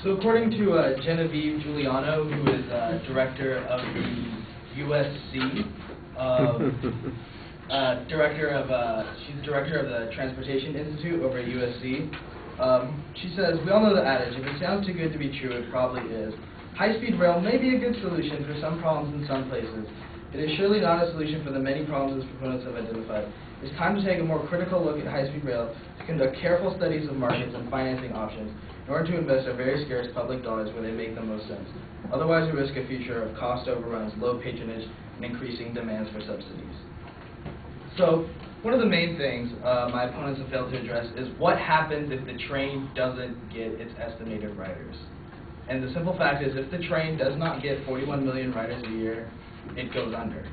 So according to Genevieve Giuliano, who is director of the USC, she's director of the Transportation Institute over at USC. She says, "We all know the adage, if it sounds too good to be true, it probably is. High-speed rail may be a good solution for some problems in some places. It is surely not a solution for the many problems its proponents have identified. It's time to take a more critical look at high-speed rail, to conduct careful studies of markets and financing options, in order to invest our very scarce public dollars where they make the most sense. Otherwise, we risk a future of cost overruns, low patronage, and increasing demands for subsidies." So, one of the main things my opponents have failed to address is what happens if the train doesn't get its estimated riders. And the simple fact is, if the train does not get 41 million riders a year, it goes under.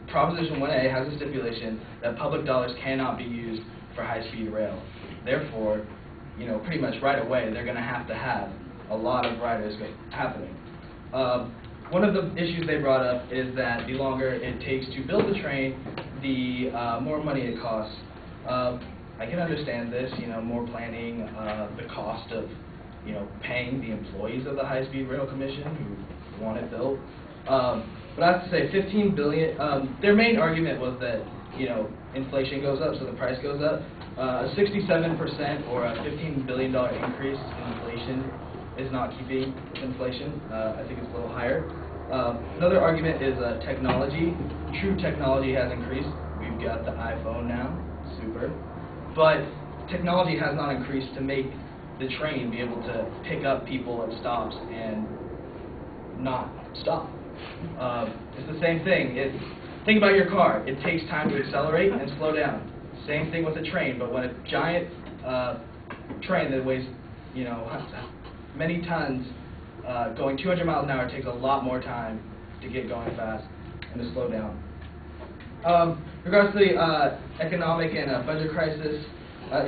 Proposition 1A has a stipulation that public dollars cannot be used for high-speed rail. Therefore, pretty much right away, they're going to have a lot of riders happening. One of the issues they brought up is that the longer it takes to build the train, the more money it costs. I can understand this, more planning, the cost of, paying the employees of the High-Speed Rail Commission who want it built. But I have to say, $15 billion, their main argument was that, inflation goes up, so the price goes up. A 67% or a $15 billion increase in inflation is not keeping with inflation. I think it's a little higher. Another argument is technology. True technology has increased. We've got the iPhone now, super. But technology has not increased to make the train be able to pick up people at stops and not stop. It's the same thing. Think about your car. It takes time to accelerate and slow down. Same thing with a train, but when a giant train that weighs, many tons, going 200 miles an hour takes a lot more time to get going fast and to slow down. In regards to the economic and budget crisis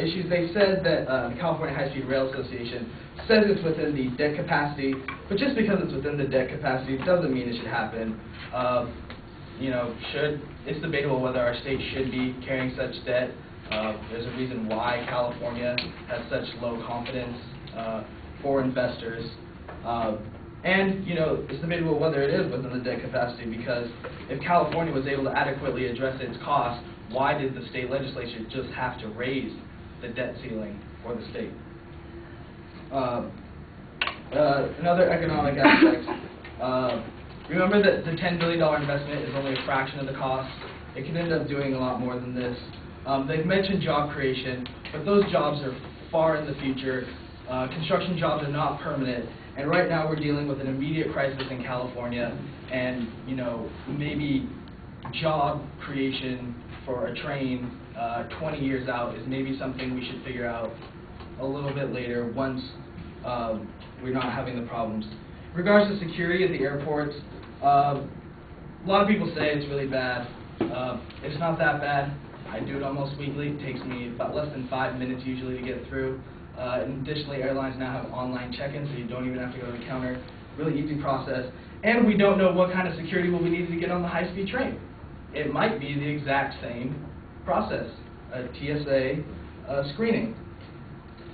issues, they said that the California High-Speed Rail Association says it's within the debt capacity, but just because it's within the debt capacity doesn't mean it should happen. It's debatable whether our state should be carrying such debt. There's a reason why California has such low confidence for investors. And it's debatable whether it is within the debt capacity, because if California was able to adequately address its costs, why did the state legislature just have to raise the debt ceiling for the state? Another economic aspect. Remember that the $10 billion investment is only a fraction of the cost. It can end up doing a lot more than this. They've mentioned job creation, but those jobs are far in the future. Construction jobs are not permanent, and right now we're dealing with an immediate crisis in California, and maybe job creation for a train 20 years out is maybe something we should figure out a little bit later once we're not having the problems. In regards to security at the airports, a lot of people say it's really bad. It's not that bad. I do it almost weekly. It takes me about less than 5 minutes usually to get through. And additionally, airlines now have online check-in, so you don't even have to go to the counter. Really easy process. And we don't know what kind of security will be needed to get on the high-speed train. It might be the exact same process, a TSA screening.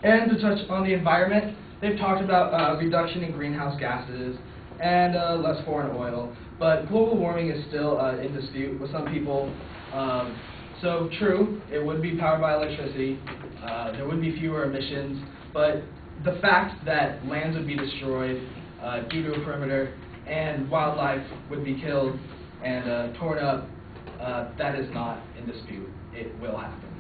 And to touch on the environment, they've talked about reduction in greenhouse gases and less foreign oil, but global warming is still in dispute with some people. So true, it would be powered by electricity, there would be fewer emissions, but the fact that lands would be destroyed due to a perimeter and wildlife would be killed and torn up, that is not in dispute. It will happen.